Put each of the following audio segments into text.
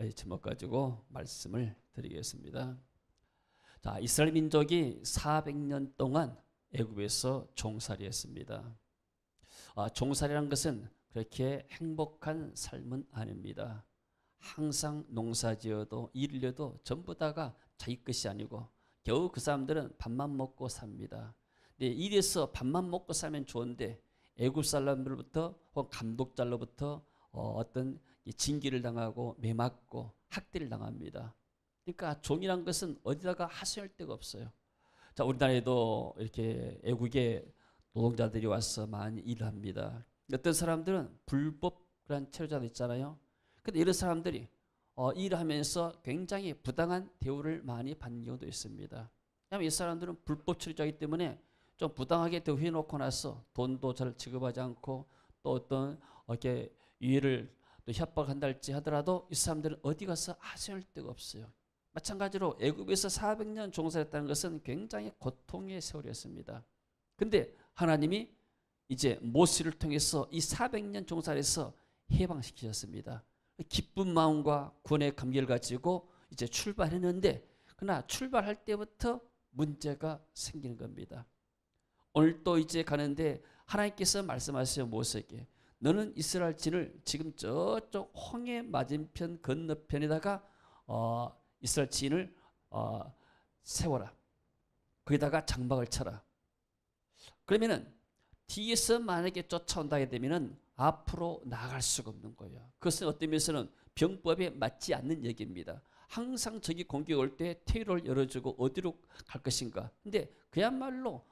제목 가지고 말씀을 드리겠습니다. 자, 이스라엘 민족이 400년 동안 애굽에서 종살이했습니다. 종살이라는 것은 그렇게 행복한 삶은 아닙니다. 항상 농사지어도 일을 도 전부 다가 자기 것이 아니고 겨우 그 사람들은 밥만 먹고 삽니다. 근데 이래서 밥만 먹고 살면 좋은데 애굽 사람들부터 혹은 감독자로부터 어떤 징계를 당하고 매맞고 학대를 당합니다. 그러니까 종이란 것은 어디다가 하소연할 데가 없어요. 자, 우리나라에도 이렇게 애국의 노동자들이 와서 많이 일을 합니다. 어떤 사람들은 불법 그런 체류자도 있잖아요. 근데 이런 사람들이 일을 하면서 굉장히 부당한 대우를 많이 받는 경우도 있습니다. 왜냐하면 이 사람들은 불법 체류자이기 때문에 좀 부당하게 대우해놓고 나서 돈도 잘 지급하지 않고 또 어떤 이렇게 유해를 또 협박한다 할지 하더라도 이 사람들은 어디 가서 하소연할 데가 없어요. 마찬가지로 애굽에서 400년 종살이했다는 것은 굉장히 고통의 세월이었습니다. 근데 하나님이 이제 모세를 통해서 이 400년 종살이에서 해방시키셨습니다. 기쁜 마음과 구원의 감격을 가지고 이제 출발했는데 그러나 출발할 때부터 문제가 생기는 겁니다. 오늘 또 이제 가는데 하나님께서 말씀하시죠. 모세에게 너는 이스라엘 진을 지금 저쪽 홍해 맞은편 건너편에다가 이스라엘 진을 세워라. 거기다가 장막을 쳐라. 그러면은 뒤에서 만약에 쫓아온다게 되면은 앞으로 나갈 수가 없는 거예요. 그것은 어떤 면에서는 병법에 맞지 않는 얘기입니다. 항상 적이 공격이 올 때 퇴로를 열어주고 어디로 갈 것인가. 근데 그야말로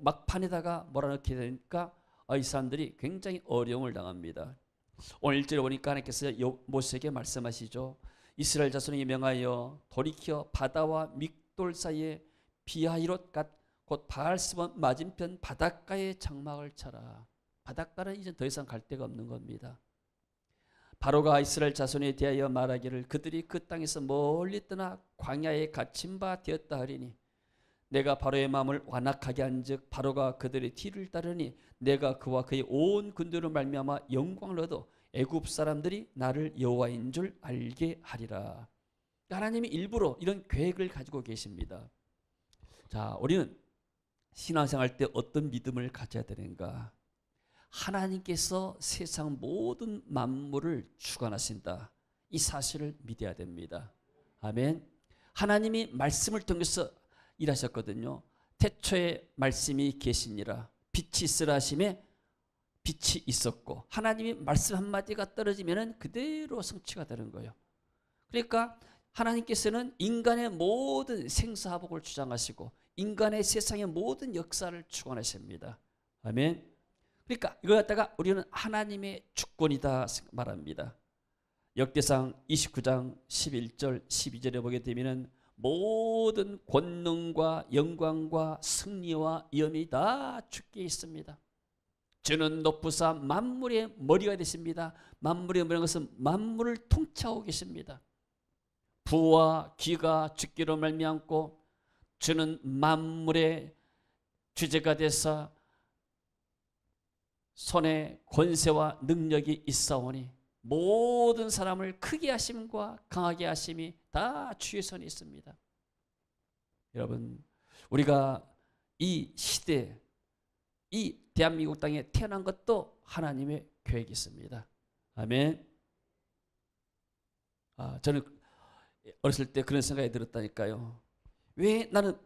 막판에다가 몰아넣게 되니까 이 사람들이 굉장히 어려움을 당합니다. 오늘 1절에 보니까 하나님께서 모세에게 말씀하시죠. 이스라엘 자손에게 명하여 돌이켜 바다와 믹돌 사이에 비하이롯 곧 바알스몬 맞은편 바닷가에 장막을 쳐라. 바닷가는 이제 더 이상 갈 데가 없는 겁니다. 바로가 이스라엘 자손에 대하여 말하기를 그들이 그 땅에서 멀리 떠나 광야에 갇힌 바 되었다 하리니 내가 바로의 마음을 완악하게 한즉 바로가 그들의 뒤를 따르니 내가 그와 그의 온 군대로 말미암아 영광을 얻어 애굽 사람들이 나를 여호와인 줄 알게 하리라. 하나님이 일부러 이런 계획을 가지고 계십니다. 자, 우리는 신앙생활 때 어떤 믿음을 가져야 되는가? 하나님께서 세상 모든 만물을 주관하신다. 이 사실을 믿어야 됩니다. 아멘. 하나님이 말씀을 통해서 일하셨거든요. 태초에 말씀이 계시니라. 빛이 있으라 하심에 빛이 있었고 하나님이 말씀 한마디가 떨어지면 그대로 성취가 되는 거예요. 그러니까 하나님께서는 인간의 모든 생사화복을 주장하시고 인간의 세상의 모든 역사를 주관하십니다. 아멘. 그러니까 이걸 갖다가 우리는 하나님의 주권이다 말합니다. 역대상 29장 11절 12절에 보게 되면 모든 권능과 영광과 승리와 위엄이 다 주께 있습니다. 주는 높으사 만물의 머리가 되십니다. 만물의 머리는 것은 만물을 통치하고 계십니다. 부와 귀가 주께로 말미암고 주는 만물의 주제가 되사 손에 권세와 능력이 있사오니 모든 사람을 크게 하심과 강하게 하심이 다 주의 손에 있습니다. 여러분, 우리가 이 시대, 이 대한민국 땅에 태어난 것도 하나님의 계획이 있습니다. 아멘. 저는 어렸을 때 그런 생각이 들었다니까요. 왜 나는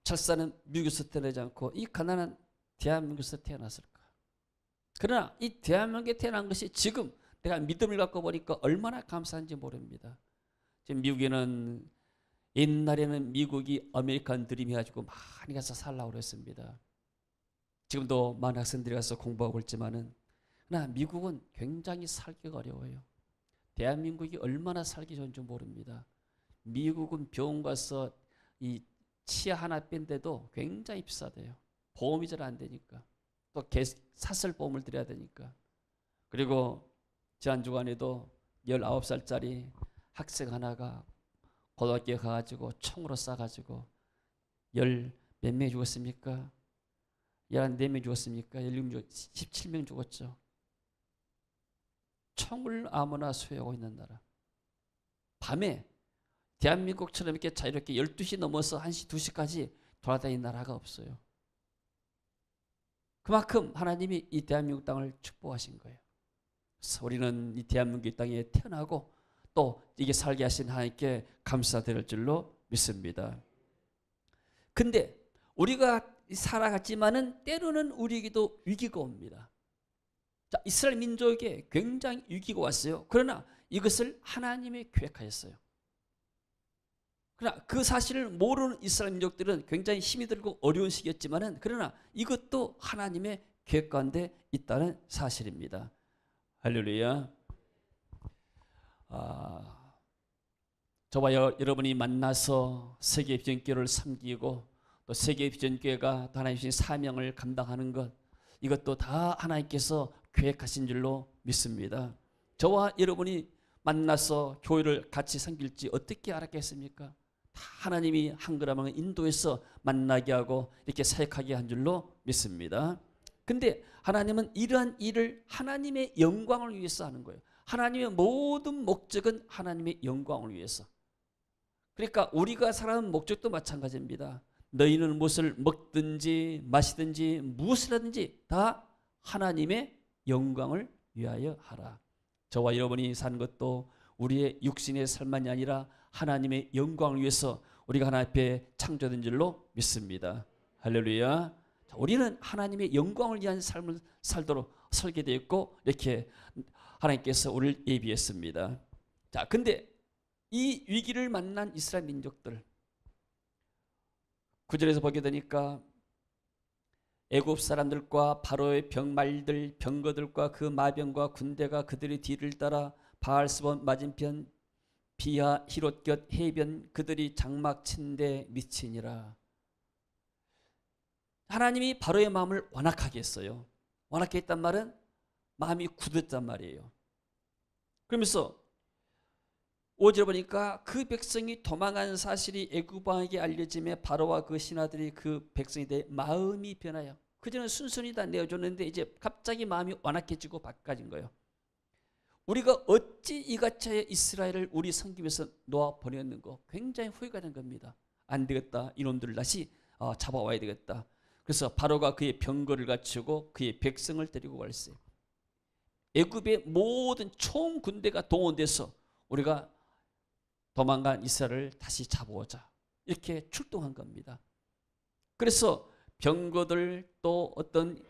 철사는 미국에서 태어나지 않고 이 가난한 대한민국에서 태어났을까? 그러나 이 대한민국에 태어난 것이 지금 내가 믿음을 갖고 보니까 얼마나 감사한지 모릅니다. 지금 미국에는 옛날에는 미국이 아메리칸 드림 해가지고 많이 가서 살라고 그랬습니다. 지금도 많은 학생들이 가서 공부하고 있지만은 그러나 미국은 굉장히 살기가 어려워요. 대한민국이 얼마나 살기 좋은지 모릅니다. 미국은 병원 가서 이 치아 하나 뺀데도 굉장히 비싸대요. 보험이 잘 안 되니까. 또 사설보험을 들여야 되니까. 그리고 지난 주간에도 19살짜리 학생 하나가 고등학교에 가가지고 총으로 쏴가지고 몇 명이 죽었습니까? 14명 죽었습니까? 17명 죽었죠. 총을 아무나 소유하고 있는 나라. 밤에 대한민국처럼 이렇게 자유롭게 12시 넘어서 1시, 2시까지 돌아다니는 나라가 없어요. 그만큼 하나님이 이 대한민국 땅을 축복하신 거예요. 그래서 우리는 이 대한민국 땅에 태어나고 또 이게 살게 하신 하나님께 감사드릴 줄로 믿습니다. 근데 우리가 살아갔지만은 때로는 우리에게도 위기가 옵니다. 자, 이스라엘 민족에게 굉장히 위기가 왔어요. 그러나 이것을 하나님이 계획하셨어요. 그러나 그 사실을 모르는 이스라엘 민족들은 굉장히 힘이 들고 어려운 시기였지만은 그러나 이것도 하나님의 계획 가운데 있다는 사실입니다. 할렐루야. 저와 여러분이 만나서 세계 비전교회를 섬기고 또 세계 비전교회가 하나님 주신 사명을 감당하는 것, 이것도 다 하나님께서 계획하신 줄로 믿습니다. 저와 여러분이 만나서 교회를 같이 섬길지 어떻게 알았겠습니까? 다 하나님이 한 걸음을 인도해서 만나게 하고 이렇게 사역하게 한 줄로 믿습니다. 근데 하나님은 이러한 일을 하나님의 영광을 위해서 하는 거예요. 하나님의 모든 목적은 하나님의 영광을 위해서. 그러니까 우리가 살아가는 목적도 마찬가지입니다. 너희는 무엇을 먹든지 마시든지 무엇을 하든지 다 하나님의 영광을 위하여 하라. 저와 여러분이 사는 것도 우리의 육신의 삶만이 아니라 하나님의 영광을 위해서 우리가 하나님 앞에 창조된 줄로 믿습니다. 할렐루야. 자, 우리는 하나님의 영광을 위한 삶을 살도록 설계되어 있고 이렇게 하나님께서 우리를 예비했습니다. 자, 근데 이 위기를 만난 이스라엘 민족들 9절에서 보게 되니까 애굽 사람들과 바로의 병말들 병거들과 그 마병과 군대가 그들의 뒤를 따라 바알스본 맞은편 비하 히롯곁 해변 그들이 장막 친데 미치니라. 하나님이 바로의 마음을 완악하게 했어요. 완악하게 했단 말은 마음이 굳었단 말이에요. 그러면서 5절 보니까 그 백성이 도망한 사실이 애굽 왕에게 알려짐에 바로와 그 신하들이 그 백성에 대해 마음이 변하여, 그전에 순순히 다 내어줬는데 이제 갑자기 마음이 완악해지고 바꿔진 거예요. 우리가 어찌 이같이 이스라엘을 우리 섬기면서 놓아버렸는가, 굉장히 후회가 된 겁니다. 안 되겠다, 이놈들을 다시 잡아와야 되겠다. 그래서 바로가 그의 병거를 갖추고 그의 백성을 데리고 갈세. 애굽의 모든 총 군대가 동원돼서 우리가 도망간 이스라엘을 다시 잡아오자, 이렇게 출동한 겁니다. 그래서 병거들 또 어떤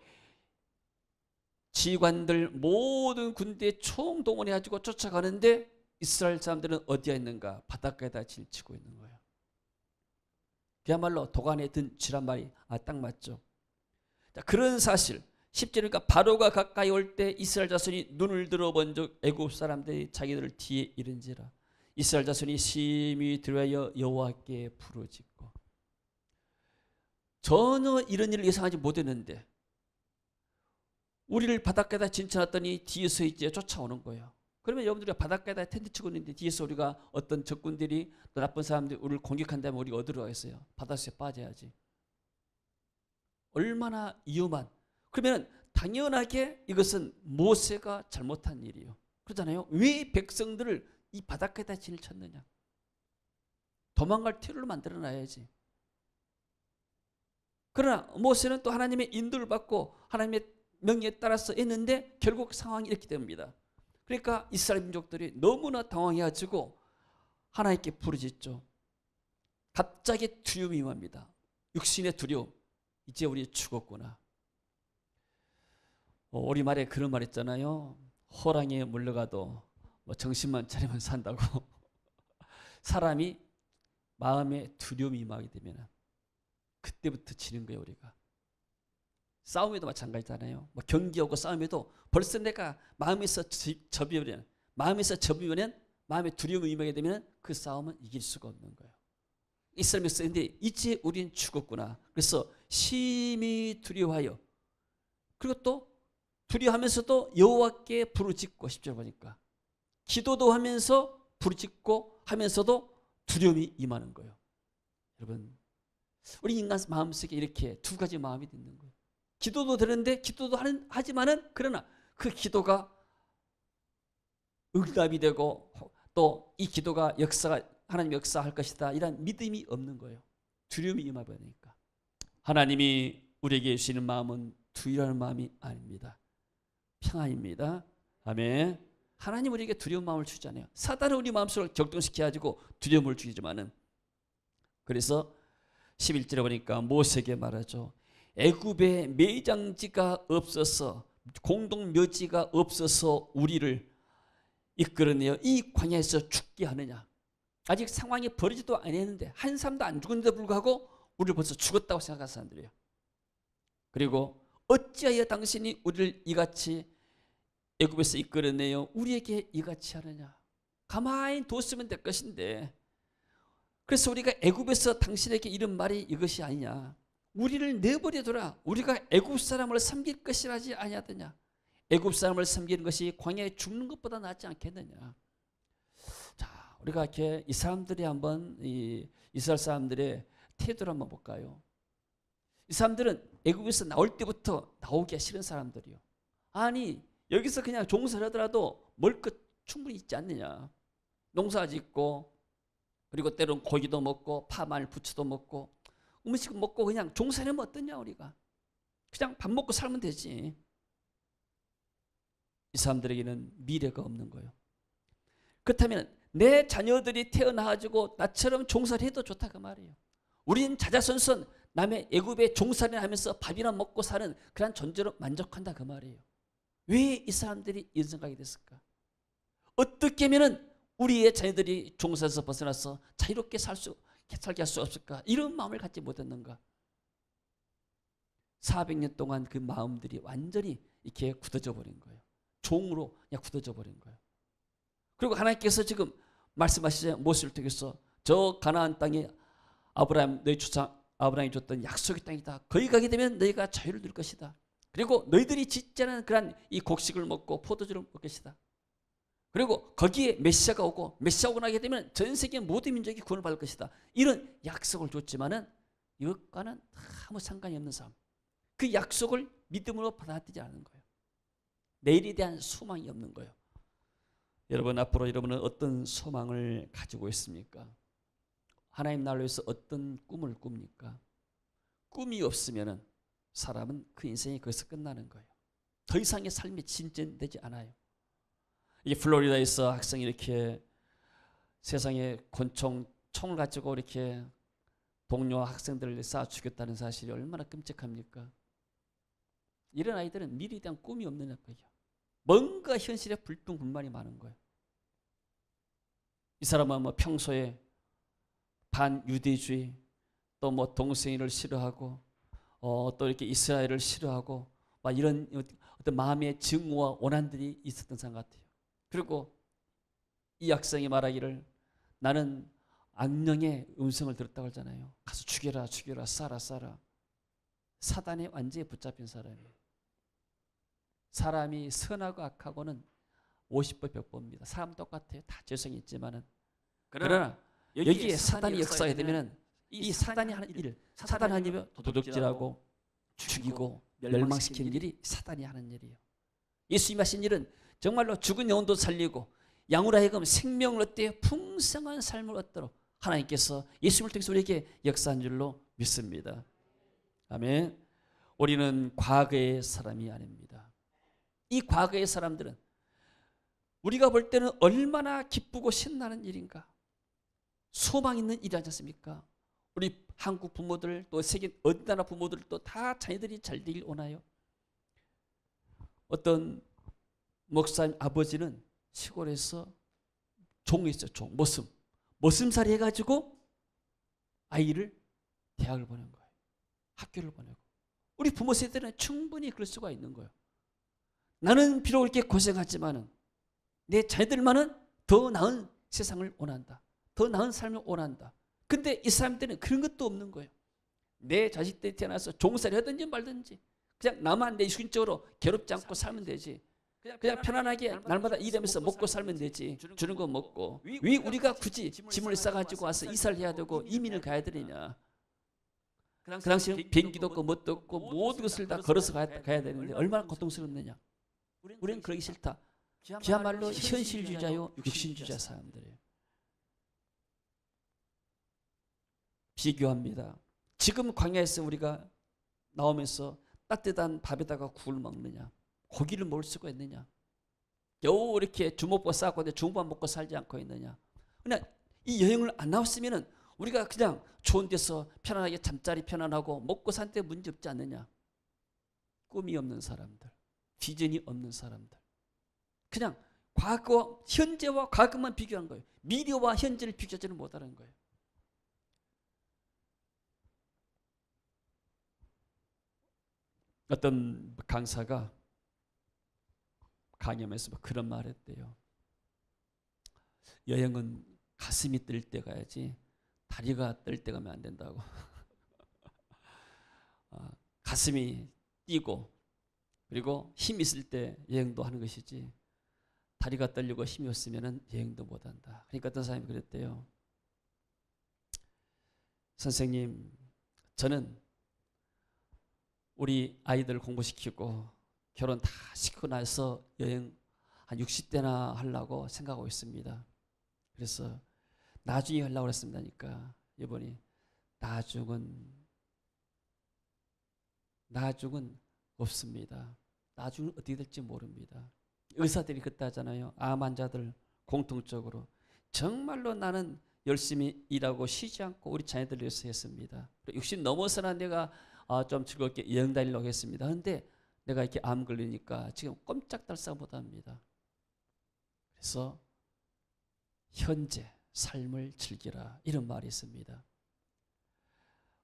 지휘관들 모든 군대에 총동원해가지고 쫓아가는데 이스라엘 사람들은 어디에 있는가? 바닷가에다 질치고 있는 거예요. 그야말로 도간에 든 쥐란 말이 딱 맞죠. 자, 그런 사실 10절이니까 바로가 가까이 올 때 이스라엘 자손이 눈을 들어본 적 애굽 사람들이 자기들을 뒤에 이른지라. 이스라엘 자손이 심히 들어와여 여호와께 부르짖고. 전혀 이런 일을 예상하지 못했는데 우리를 바닷가에다 진쳐놨더니 뒤에서 이제 쫓아오는 거예요. 그러면 여러분들이 바닷가에다 텐트 치고 있는데 뒤에서 우리가 어떤 적군들이 또 나쁜 사람들이 우리를 공격한다면 우리가 어디로 가겠어요? 바닷속에 빠져야지. 얼마나 위험한. 그러면 당연하게 이것은 모세가 잘못한 일이에요. 그러잖아요. 왜 백성들을 이 바닷가에다 진을 쳤느냐. 도망갈 퇴로를 만들어놔야지. 그러나 모세는 또 하나님의 인도를 받고 하나님의 명령에 따라서 했는데 결국 상황이 이렇게 됩니다. 그러니까 이스라엘 민족들이 너무나 당황해가지고 하나님께 부르짖죠. 갑자기 두려움이 임합니다. 육신의 두려움. 이제 우리 죽었구나. 우리말에 그런 말 있잖아요. 호랑이에 물려가도 정신만 차리면 산다고. 사람이 마음에 두려움이 임하게 되면 그때부터 지는 거예요. 우리가 싸움에도 마찬가지잖아요. 경기하고 싸움에도 벌써 내가 마음에서 접이면 마음에 두려움이 임하게 되면 그 싸움은 이길 수가 없는 거예요. 이스라엘이 쓰는데 이제 우리는 죽었구나. 그래서 심히 두려워하여, 그리고 또 두려워하면서도 여호와께 부르짖고, 10절 보니까 기도도 하면서 부르짖고 하면서도 두려움이 임하는 거예요. 여러분, 우리 인간 마음속에 이렇게 두 가지 마음이 있는 거예요. 기도도 되는데 기도도 하지만은 그러나 그 기도가 응답이 되고 또 이 기도가 하나님 역사할 것이다 이런 믿음이 없는 거예요. 두려움이 임해버리니까. 하나님이 우리에게 주시는 마음은 두려워하는 마음이 아닙니다. 평안입니다. 아멘. 하나님 우리에게 두려운 마음을 주잖아요. 사단은 우리 마음속을 격동시켜가지고 두려움을 주지만은, 그래서 11절에 보니까 모세에게 말하죠. 애굽에 매장지가 없어서, 공동묘지가 없어서 우리를 이끌어내어 이 광야에서 죽게 하느냐. 아직 상황이 벌어지도 아니했는데, 한 사람도 안 죽었는데도 불구하고 우리를 벌써 죽었다고 생각하는 사람들이에요. 그리고 어찌하여 당신이 우리를 이같이 애굽에서 이끌어내어 우리에게 이같이 하느냐. 가만히 뒀으면 될 것인데, 그래서 우리가 애굽에서 당신에게 이런 말이 이것이 아니냐. 우리를 내버려둬라. 우리가 애굽 사람을 섬길 것이라지 아니하더냐. 애굽 사람을 섬기는 것이 광야에 죽는 것보다 낫지 않겠느냐. 자, 우리가 이렇게 이 사람들이 한번 이 이스라엘 사람들의 태도를 한번 볼까요? 이 사람들은 애굽에서 나올 때부터 나오기가 싫은 사람들이요. 아니 여기서 그냥 종사를 하더라도 먹을 것 충분히 있지 않느냐. 농사 짓고, 그리고 때로는 고기도 먹고 파마늘 부추도 먹고 음식 먹고 그냥 종사하면 어떠냐. 우리가 그냥 밥 먹고 살면 되지. 이 사람들에게는 미래가 없는 거예요. 그렇다면 내 자녀들이 태어나가지고 나처럼 종사를 해도 좋다 그 말이에요. 우리는 자자손손 남의 애굽에 종살이나 하면서 밥이나 먹고 사는 그런 존재로 만족한다 그 말이에요. 왜 이 사람들이 이런 생각이 됐을까? 어떻게 하면 우리의 자녀들이 종살에서 벗어나서 자유롭게 살게 할 수 없을까? 이런 마음을 갖지 못했는가? 400년 동안 그 마음들이 완전히 이렇게 굳어져 버린 거예요. 종으로 그냥 굳어져 버린 거예요. 그리고 하나님께서 지금 말씀하시죠. 모세를 통해서 저 가나안 땅이 아브라함 너희 조상 아브라함이 줬던 약속의 땅이다. 거기 가게 되면 너희가 자유를 누릴 것이다. 그리고 너희들이 짓지 않은 그런 이 곡식을 먹고 포도주를 먹을 것이다. 그리고 거기에 메시아가 오고 메시아 오고 나게 되면 전 세계 모든 민족이 구원을 받을 것이다. 이런 약속을 줬지만은 이것과는 아무 상관이 없는 삶. 그 약속을 믿음으로 받아들이지 않는 거예요. 내일에 대한 소망이 없는 거예요. 여러분 앞으로 여러분은 어떤 소망을 가지고 있습니까? 하나님 나라를 위해서 어떤 꿈을 꿉니까? 꿈이 없으면 사람은 그 인생이 거기서 끝나는 거예요. 더 이상의 삶이 진전되지 않아요. 이게 플로리다에서 학생이 이렇게 세상에 총을 가지고 이렇게 동료 학생들을 쏴 죽였다는 사실이 얼마나 끔찍합니까? 이런 아이들은 미래에 대한 꿈이 없는 거예요. 뭔가 현실에 불평불만이 많은 거예요. 이 사람은 뭐 평소에 반유대주의, 또 뭐 동성애를 싫어하고, 또 이렇게 이스라엘을 싫어하고, 막 이런 어떤 마음의 증오와 원한들이 있었던 사람 같아요. 그리고 이 학생이 말하기를 나는 악령의 음성을 들었다고 하잖아요. 가서 죽여라, 죽여라, 쏴라, 쏴라. 사단에 완전히 붙잡힌 사람이에요. 사람이 선하고 악하고는 50배 100배입니다. 사람 똑같아요. 다 죄성이 있지만은. 그러나 여기에 사단이 역사하게 되면은 이 사단이 하는 일, 사단이 하는 일이 도둑질하고 죽이고 멸망시키는 일이 사단이 하는 일이에요. 예수님이 하신 일은 정말로 죽은 영혼도 살리고 양으로 하여금 생명을 얻되 풍성한 삶을 얻도록 하나님께서 예수님을 통해서 우리에게 역사한 줄로 믿습니다. 아멘. 우리는 과거의 사람이 아닙니다. 이 과거의 사람들은 우리가 볼 때는 얼마나 기쁘고 신나는 일인가, 소망 있는 일이 아니지 않습니까? 우리 한국 부모들 또 세계 어디 나라 부모들도 다 자녀들이 잘 되길 원해요. 어떤 목사님 아버지는 시골에서 종이 있어요. 종, 머슴살이 해가지고 아이를 대학을 보낸 거예요. 학교를 보내고. 우리 부모 세대는 충분히 그럴 수가 있는 거예요. 나는 비록 이렇게 고생하지만은 내 자녀들만은 더 나은 세상을 원한다. 더 나은 삶을 원한다. 근데 이 사람들은 그런 것도 없는 거예요. 내 자식들이 태어나서 종살이 하든지 말든지 그냥 나만 내 육신적으로 괴롭지 않고 살면 되지. 그냥 편안하게 날마다 일하면서 먹고 살면 되지. 주는 거 먹고. 왜 우리가 굳이 짐을 싸가지고 와서 이사를 해야 되고 이민을 가야 되느냐. 그 당시에 비행기도 없고 뭣도 없고 모든 것을 다 걸어서 가야 되는데 얼마나 고통스럽느냐. 우리는 그러기 싫다. 그야말로 현실주의자요 육신주의자 사람들이에요. 비교합니다. 지금 광야에서 우리가 나오면서 따뜻한 밥에다가 국을 먹느냐, 고기를 먹을 수가 있느냐, 겨우 이렇게 주먹밥 싸고 중밥 먹고 살지 않고 있느냐. 그냥 이 여행을 안 나왔으면 우리가 그냥 좋은 데서 편안하게 잠자리 편안하고 먹고 산 데 문제 없지 않느냐. 꿈이 없는 사람들, 비전이 없는 사람들, 그냥 과거, 현재와 과거만 비교한 거예요. 미래와 현재를 비교하지는 못하는 거예요. 어떤 강사가 강연에서 그런 말을 했대요. 여행은 가슴이 뜰 때 가야지 다리가 뜰 때 가면 안 된다고. 가슴이 뛰고 그리고 힘이 있을 때 여행도 하는 것이지 다리가 떨리고 힘이 없으면 여행도 못한다. 그러니까 어떤 사람이 그랬대요. 선생님, 저는 우리 아이들 공부시키고 결혼 다 시키고 나서 여행 한 60대나 하려고 생각하고 있습니다. 그래서 나중에 하려고 했습니다니까 이번이 나중은 없습니다. 나중은 어떻게 될지 모릅니다. 의사들이 그때 하잖아요. 암 환자들 공통적으로 정말로 나는 열심히 일하고 쉬지 않고 우리 자녀들을 위해서 했습니다. 60 넘어서나 내가 좀 즐겁게 여행 다니려고 했습니다. 그런데 내가 이렇게 암 걸리니까 지금 꼼짝달싹 못합니다. 그래서 현재 삶을 즐기라 이런 말이 있습니다.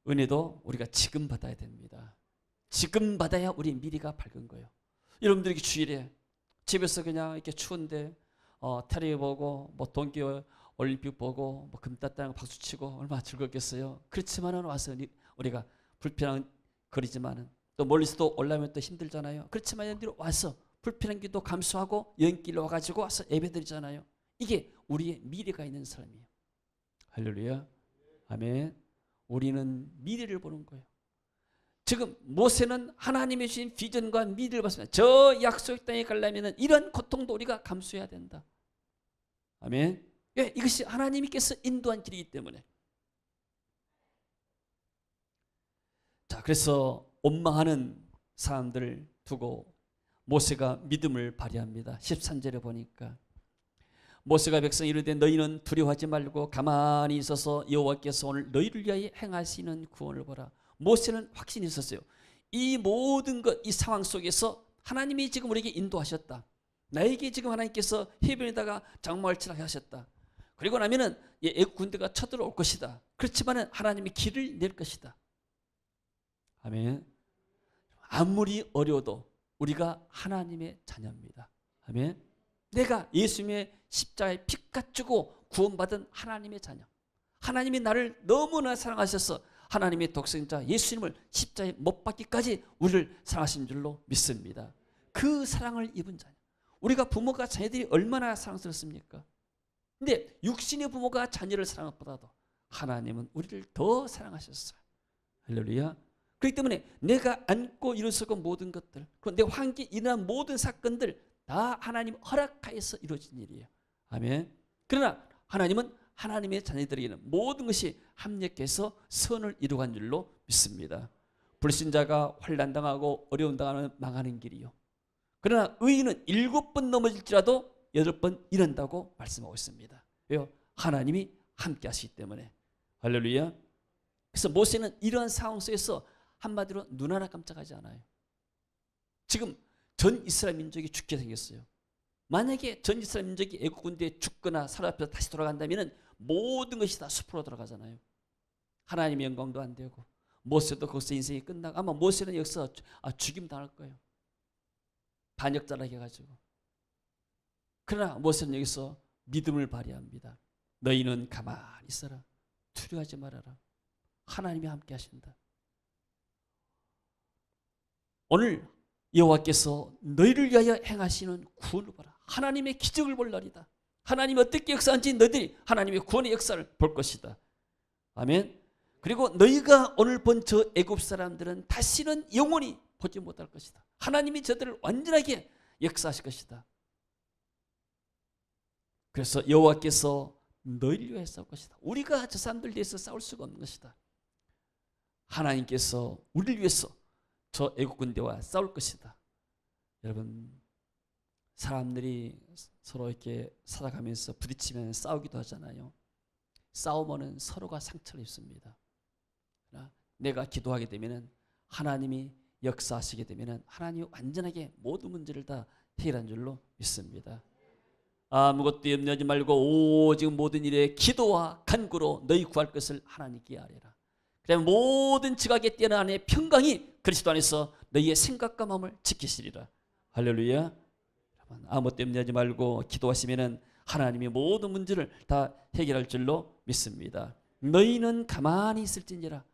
은혜도 우리가 지금 받아야 됩니다. 지금 받아야 우리 미래가 밝은 거예요. 여러분들이 주일에 집에서 그냥 이렇게 추운데 테레비 보고 뭐 동계 올림픽 보고 뭐 금 땄다는 거 박수 치고 얼마나 즐겁겠어요. 그렇지만은 와서 우리가 불편한 거리지만은 또 멀리서도 올라오면 또 힘들잖아요. 그렇지만 여러분들이 와서 불편한 길도 감수하고 여행길로 와가지고 와서 예배드리잖아요. 이게 우리의 미래가 있는 삶이에요. 할렐루야, 아멘. 우리는 미래를 보는 거예요. 지금 모세는 하나님의 주신 비전과 미래를 봤습니다. 저 약속 땅에 가려면 이런 고통도 우리가 감수해야 된다. 아멘. 왜? 이것이 하나님께서 인도한 길이기 때문에. 자, 그래서 원망하는 사람들을 두고 모세가 믿음을 발휘합니다. 13절에 보니까 모세가 백성이 이르되 너희는 두려워하지 말고 가만히 있어서 여호와께서 오늘 너희를 위하여 행하시는 구원을 보라. 모세는 확신이 있었어요. 이 모든 것, 이 상황 속에서 하나님이 지금 우리에게 인도하셨다. 나에게 지금 하나님께서 해변에다가 장막을 치라게 하셨다. 그리고 나면은 애국 군대가 쳐들어올 것이다. 그렇지만은 하나님이 길을 낼 것이다. 아멘. 아무리 어려워도 우리가 하나님의 자녀입니다. 아멘. 내가 예수님의 십자가에 피값 주고 구원받은 하나님의 자녀. 하나님이 나를 너무나 사랑하셔서 하나님의 독생자 예수님을 십자가에 못 박기까지 우리를 사랑하신 줄로 믿습니다. 그 사랑을 입은 자녀. 우리가 부모가 자녀들이 얼마나 사랑스럽습니까? 근데 육신의 부모가 자녀를 사랑한 것보다도 하나님은 우리를 더 사랑하셨어요. 할렐루야. 그렇기 때문에 내가 안고 일어서고 모든 것들, 그리고 내 환경에 일어난 모든 사건들 다 하나님 허락하여서 이루어진 일이에요. 아멘. 그러나 하나님은 하나님의 자녀들에게는 모든 것이 합력해서 선을 이루어간 줄로 믿습니다. 불신자가 환난당하고 어려움 당하는 망하는 길이요. 그러나 의인은 7번 넘어질지라도 8번 일어난다고 말씀하고 있습니다. 왜요? 하나님이 함께 하시기 때문에. 할렐루야. 그래서 모세는 이러한 상황 속에서 한마디로 눈 하나 깜짝하지 않아요. 지금 전 이스라엘 민족이 죽게 생겼어요. 만약에 전 이스라엘 민족이 애국 군대에 죽거나 사로잡혀서 다시 돌아간다면 모든 것이 다 숲으로 돌아가잖아요. 하나님의 영광도 안 되고 모세도 거기서 인생이 끝나고 아마 모세는 여기서 죽임 당할 거예요. 반역자라게 해가지고. 그러나 모세는 여기서 믿음을 발휘합니다. 너희는 가만히 있어라. 두려워하지 말아라. 하나님이 함께 하신다. 오늘 여호와께서 너희를 위하여 행하시는 구원을 보라. 하나님의 기적을 볼 날이다. 하나님이 어떻게 역사하는지 너희들이 하나님의 구원의 역사를 볼 것이다. 아멘. 그리고 너희가 오늘 본 저 애굽 사람들은 다시는 영원히 보지 못할 것이다. 하나님이 저들을 완전하게 역사하실 것이다. 그래서 여호와께서 너희를 위해 싸울 것이다. 우리가 저 사람들 위해서 싸울 수가 없는 것이다. 하나님께서 우리를 위해서 저 애국 군대와 싸울 것이다. 여러분, 사람들이 서로 이렇게 살아가면서 부딪히면 싸우기도 하잖아요. 싸우면은 서로가 상처를 입습니다. 내가 기도하게 되면은 하나님이 역사하시게 되면은 하나님이 완전하게 모든 문제를 다 해결한 줄로 믿습니다. 아무것도 염려하지 말고 오직 모든 일에 기도와 간구로 너희 구할 것을 하나님께 아뢰라. 그러면 모든 지각에 뛰어난 하나님의 평강이 그리스도 안에서 너희의 생각과 마음을 지키시리라. 할렐루야. 아무것도 염려하지 말고 기도하시면은 하나님이 모든 문제를 다 해결할 줄로 믿습니다. 너희는 가만히 있을지니라.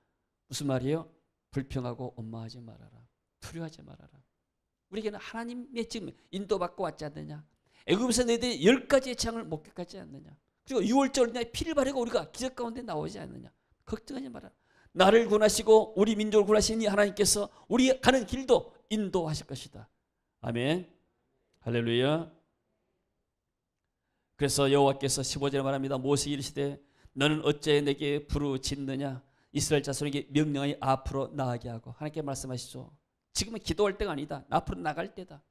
무슨 말이에요? 불평하고 원망하지 말아라. 두려워하지 말아라. 우리에게는 하나님의 지금 인도받고 왔지 않느냐. 애굽에서 너희들이 10가지의 재앙을 목격하지 않느냐. 그리고 6월절 날 피를 바르고 우리가 기적 가운데 나오지 않느냐. 걱정하지 마라. 나를 구원하시고 우리 민족을 구원하시니 하나님께서 우리 가는 길도 인도하실 것이다. 아멘. 할렐루야. 그래서 여호와께서 15절에 말합니다. 모세에게 이르시되 너는 어찌 내게 부르짖느냐. 이스라엘 자손에게 명령하여 앞으로 나아가게 하고. 하나님께 말씀하시죠. 지금은 기도할 때가 아니다. 앞으로 나갈 때다.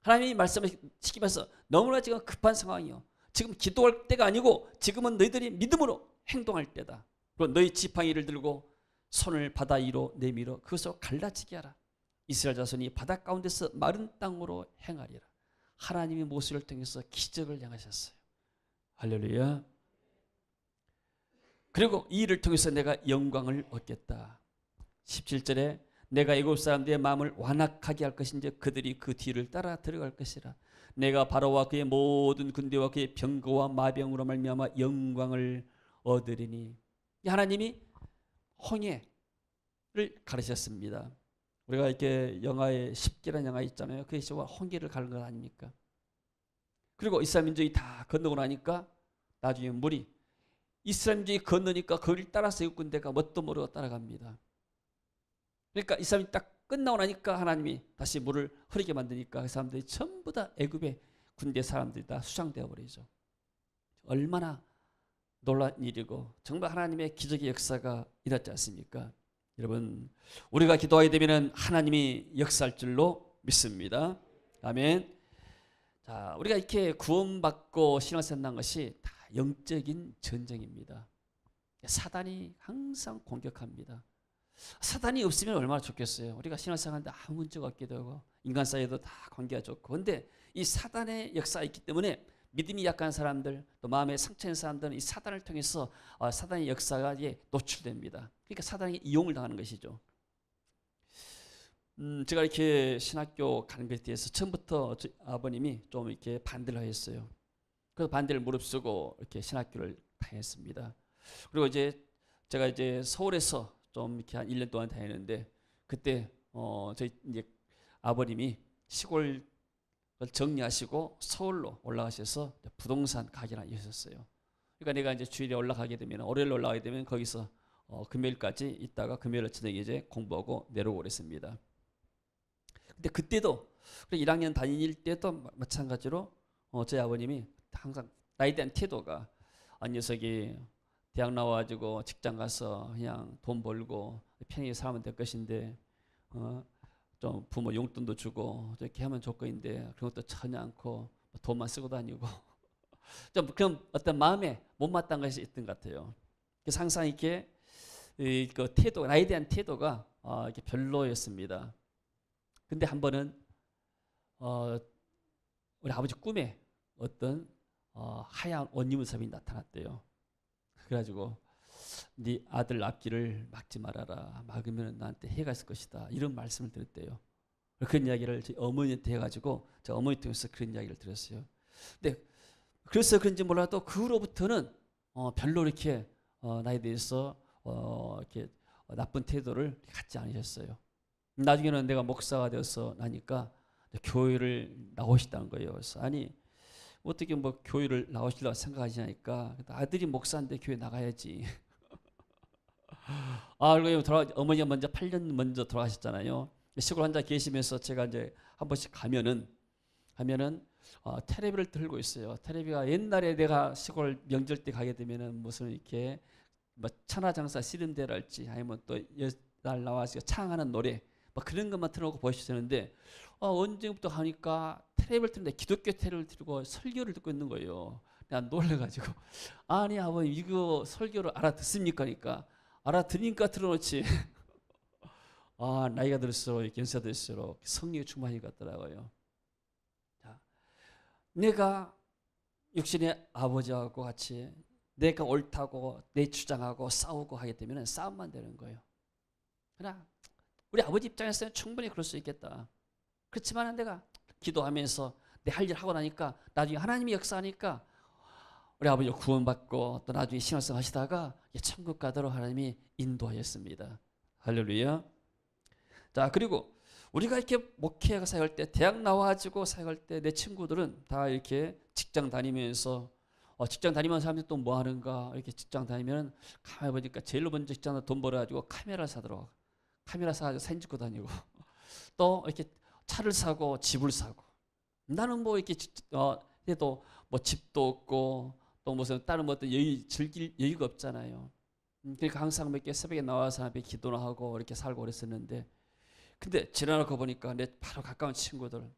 하나님이 말씀을 시키면서 너무나 지금 급한 상황이요. 지금 기도할 때가 아니고 지금은 너희들이 믿음으로 행동할 때다. 그리고 너희 지팡이를 들고 손을 바다 위로 내밀어 그것으로 갈라치게 하라. 이스라엘 자손이 바다 가운데서 마른 땅으로 행하리라. 하나님이 모세를 통해서 기적을 행하셨어요. 할렐루야. 그리고 이 일을 통해서 내가 영광을 얻겠다. 17절에 내가 애굽 사람들의 마음을 완악하게 할 것인지 그들이 그 뒤를 따라 들어갈 것이라. 내가 바로와 그의 모든 군대와 그의 병거와 마병으로 말미암아 영광을 얻으리니. 하나님이 홍해를 가르쳤습니다. 우리가 이렇게 영화에 10개라는 영화 있잖아요. 그게 홍해를 가는 것 아닙니까? 그리고 이스라엘 민족이 다 건너고 나니까 나중에 물이 이스라엘 민족이 건너니까 그를 따라서 애굽 군대가 뭣도 모르고 따라갑니다. 그러니까 이 사람이 딱 끝나고 나니까 하나님이 다시 물을 흐르게 만드니까 그 사람들이 전부 다 애굽의 군대 사람들이 다 수장되어 버리죠. 얼마나 놀라운 일이고 정말 하나님의 기적의 역사가 일어났지 않습니까? 여러분, 우리가 기도하게 되면 하나님이 역사할 줄로 믿습니다. 아멘. 자, 우리가 이렇게 구원받고 신앙생활 한 것이 다 영적인 전쟁입니다. 사단이 항상 공격합니다. 사단이 없으면 얼마나 좋겠어요. 우리가 신앙생활하는데 아무 문제가 없게 되고 인간 사이에도 다 관계가 좋고. 그런데 이 사단의 역사가 있기 때문에 믿음이 약한 사람들, 또 마음에 상처인 사람들은 이 사단을 통해서 사단의 역사가 노출됩니다. 그러니까 사단에게 이용을 당하는 것이죠. 제가 이렇게 신학교 가는 것에 대해서 처음부터 아버님이 좀 이렇게 반대를 했어요. 그래서 반대를 무릅쓰고 이렇게 신학교를 다녔습니다. 그리고 이제 제가 이제 서울에서 좀 이렇게 한 1년 동안 다녔는데 그때 저희 이제 아버님이 시골 정리하시고 서울로 올라가셔서 부동산 가게를 하셨어요. 그러니까 내가 이제 주일에 올라가게 되면 월요일 올라가게 되면 거기서 금요일까지 있다가 금요일 저녁에 이제 공부하고 내려오고 그랬습니다. 근데 그때도 1학년 다닐 때도 마찬가지로 저희 아버님이 항상 나에 대한 태도가 이 녀석이 대학 나와가지고 직장 가서 그냥 돈 벌고 편하게 살면 될 것인데 좀 부모 용돈도 주고 이렇게 하면 좋겠는데 그런 것도 전혀 않고 돈만 쓰고 다니고 좀 그런 어떤 마음에 못마땅한 것이 있던 것 같아요. 그래서 항상 이렇게 그 태도, 나에 대한 태도가 이렇게 별로였습니다. 근데 한 번은 우리 아버지 꿈에 어떤 하얀 원리무사람이 나타났대요. 그래가지고 네 아들 앞길을 막지 말아라. 막으면 나한테 해가 있을 것이다. 이런 말씀을 드렸대요. 그런 이야기를 제 어머니한테 해가지고 제 어머니 통해서 그런 이야기를 들었어요. 근데 그래서 그런지 몰라도 그 후로부터는 별로 이렇게 나에 대해서 이렇게 나쁜 태도를 갖지 않으셨어요. 나중에는 내가 목사가 되어서 나니까 교회를 나오시다는 거예요. 그래서 아니 어떻게 뭐 교회를 나오시려고 생각하시냐니까 아들이 목사인데 교회 나가야지. 그리고 어머니가 먼저 8년 먼저 돌아가셨잖아요. 시골 혼자 계시면서 제가 이제 한 번씩 가면은 테레비를 들고 있어요. 테레비가 옛날에 내가 시골 명절 때 가게 되면은 무슨 이렇게 뭐 천하장사 씨름대랄지 아니면 또 여날 나와서 창하는 노래 뭐 그런 것만 틀어놓고 보시는데 언제부터 하니까 테레비를 틀는데 기독교 테레비를 틀고 설교를 듣고 있는 거예요. 난 놀래가지고 아니 아버님 이거 설교를 알아듣습니까? 그러니까 알아들으니까 틀어놓지. 나이가 들수록 연세 들수록 성령의 충만이 같더라고요. 자, 내가 육신의 아버지하고 같이 내가 옳다고 내 주장하고 싸우고 하게 되면 싸움만 되는 거예요. 그러나 우리 아버지 입장에서는 충분히 그럴 수 있겠다. 그렇지만 내가 기도하면서 내 할 일 하고 나니까 나중에 하나님이 역사하니까 우리 아버지 구원받고 또 나중에 신앙생활 하시다가 천국 가도록 하나님이 인도하였습니다. 할렐루야. 자, 그리고 우리가 이렇게 목회가 사역할 때 대학 나와가지고 사역할 때 내 친구들은 다 이렇게 직장 다니면서 직장 다니면 사람들이 또 뭐 하는가 이렇게 직장 다니면 가만히 보니까 제일 먼저 직장에서 돈 벌어가지고 카메라 사더라고. 카메라 사가지고 사진 찍고 다니고 또 이렇게 차를 사고 집을 사고 나는 뭐 이렇게 해도 뭐 집도 없고 또 무슨 다른 뭐 어떤 즐길 여유가 없잖아요. 그러니까 항상 몇 개 새벽에 나와서 앞에 기도나 하고 이렇게 살고 그랬었는데 근데 지나고 보니까 내 바로 가까운 친구들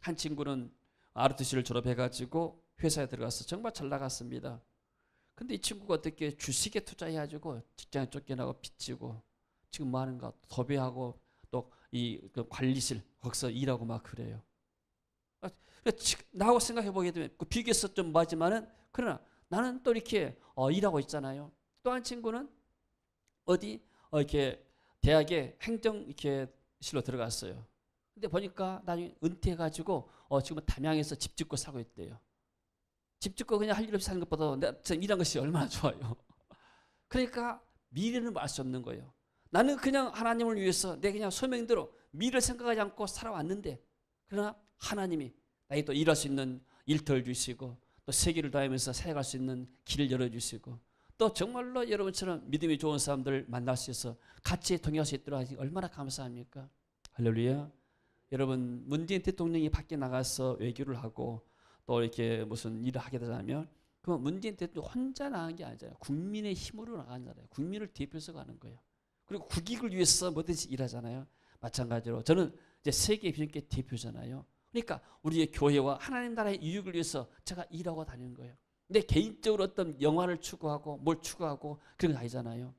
한 친구는 ROTC를 졸업해가지고 회사에 들어가서 정말 잘 나갔습니다. 근데 이 친구가 어떻게 주식에 투자해가지고 직장에 쫓겨나고 빚지고 지금 뭐 하는가 도배하고 또 이 관리실 거기서 일하고 막 그래요. 나하고 생각해 보게 되면 그 비교해서 좀 맞지만은 그러나 나는 또 이렇게 일하고 있잖아요. 또 한 친구는 어디 이렇게 대학에 행정 이렇게 실로 들어갔어요. 근데 보니까 나중에 은퇴해가지고 지금은 담양에서 집 짓고 살고 있대요. 집 짓고 그냥 할 일 없이 사는 것보다 내가 일한 것이 얼마나 좋아요. 그러니까 미래는 알 수 없는 거예요. 나는 그냥 하나님을 위해서 내 그냥 소명대로 미래를 생각하지 않고 살아왔는데 그러나 하나님이 나에게 또 일할 수 있는 일터를 주시고 또 세계를 다니면서 살아갈 수 있는 길을 열어주시고 또 정말로 여러분처럼 믿음이 좋은 사람들을 만날 수 있어서 같이 동행할 수 있도록 하니 얼마나 감사합니까? 할렐루야. 여러분 문재인 대통령이 밖에 나가서 외교를 하고 또 이렇게 무슨 일을 하게 되자면 그 문재인 대통령 혼자 나간 게 아니잖아요. 국민의 힘으로 나간 거예요. 국민을 대표해서 가는 거예요. 그리고 국익을 위해서 뭐든지 일하잖아요. 마찬가지로 저는 이제 세계 비전교회 대표잖아요. 그러니까 우리의 교회와 하나님 나라의 이익을 위해서 제가 일하고 다니는 거예요. 근데 개인적으로 어떤 영화를 추구하고 뭘 추구하고 그런 거 아니잖아요.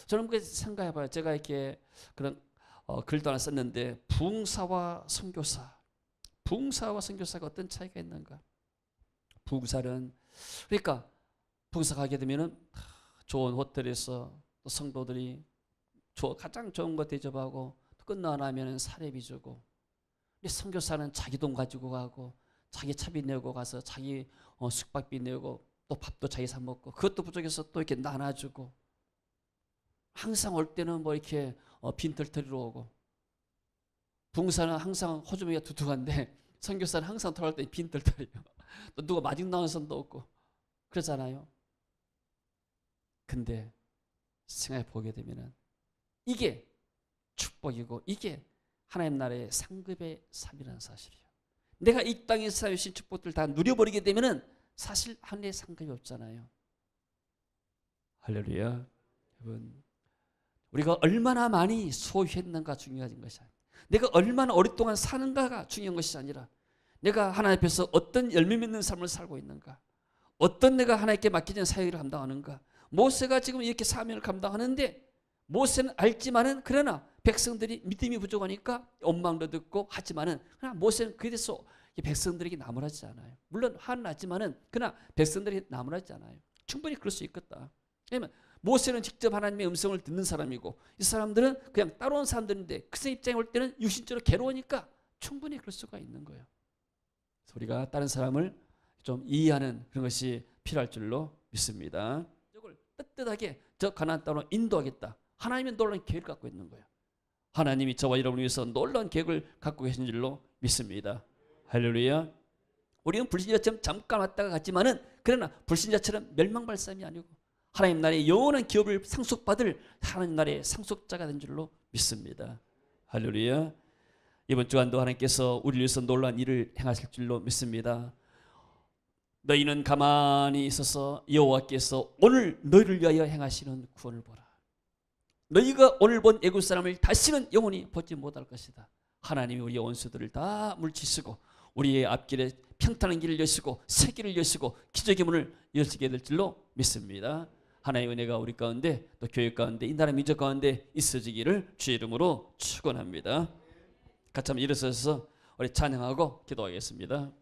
저는 그렇게 생각해봐요. 제가 이렇게 그런 글도 하나 썼는데 부흥사와 선교사가 어떤 차이가 있는가? 부흥사는 그러니까 부흥사 가게 되면은 좋은 호텔에서 또 성도들이 가장 좋은 거 대접하고 끝나고 나면은 사례비 주고. 근데 선교사는 자기 돈 가지고 가고 자기 차비 내고 가서 자기 숙박비 내고 또 밥도 자기 사 먹고 그것도 부족해서 또 이렇게 나눠주고 항상 올 때는 뭐 이렇게 빈털터리로 오고 부흥사는 항상 호주머니가 두툼한데 선교사는 항상 돌아올 때 빈털터리요. 또 누가 마중 나온 손도 없고 그러잖아요. 근데 생각해 보게 되면은 이게 축복이고 이게 하나님 나라의 상급의 삶이라는 사실이에요. 내가 이 땅에서 주신 축복들 다 누려버리게 되면은 사실 하늘의 상급이 없잖아요. 할렐루야. 여러분 우리가 얼마나 많이 소유했는가 중요한 것이 아니라 내가 얼마나 오랫동안 사는가가 중요한 것이 아니라 내가 하나님 앞에서 어떤 열매 맺는 삶을 살고 있는가, 어떤 내가 하나님께 맡겨진 사역을 감당하는가. 모세가 지금 이렇게 사명을 감당하는데 모세는 알지만은 그러나 백성들이 믿음이 부족하니까 원망도 듣고 하지만은 그러나 모세는 그래서 백성들에게 나무라지 않아요. 물론 화는 나지만은 그러나 백성들에게 나무라지 않아요. 충분히 그럴 수 있겠다. 왜냐면 모세는 직접 하나님의 음성을 듣는 사람이고 이 사람들은 그냥 따라온 사람들인데 그 사람 입장에 올 때는 육신적으로 괴로우니까 충분히 그럴 수가 있는 거예요. 그래서 우리가 다른 사람을 좀 이해하는 그런 것이 필요할 줄로 믿습니다. 이걸 떳떳하게 저 가나안 땅으로 인도하겠다. 하나님은 놀라운 계획을 갖고 있는 거예요. 하나님이 저와 여러분을 위해서 놀라운 계획을 갖고 계신 줄로 믿습니다. 할렐루야. 우리는 불신자처럼 잠깐 왔다가 갔지만은 그러나 불신자처럼 멸망발삼이 아니고 하나님 나라의 영원한 기업을 상속받을 하나님 나라의 상속자가 된 줄로 믿습니다. 할렐루야. 이번 주간도 하나님께서 우리를 위해서 놀라운 일을 행하실 줄로 믿습니다. 너희는 가만히 있어서 여호와께서 오늘 너희를 위하여 행하시는 구원을 보라. 너희가 오늘 본 애굽 사람을 다시는 영원히 보지 못할 것이다. 하나님이 우리의 원수들을 다 물리치시고 우리의 앞길에 평탄한 길을 여시고 새 길을 여시고 기적의 문을 여시게 될 줄로 믿습니다. 하나님의 은혜가 우리 가운데 또 교회 가운데 이 나라 민족 가운데 있어지기를 주의 이름으로 축원합니다. 같이 한번 일어서서 우리 찬양하고 기도하겠습니다.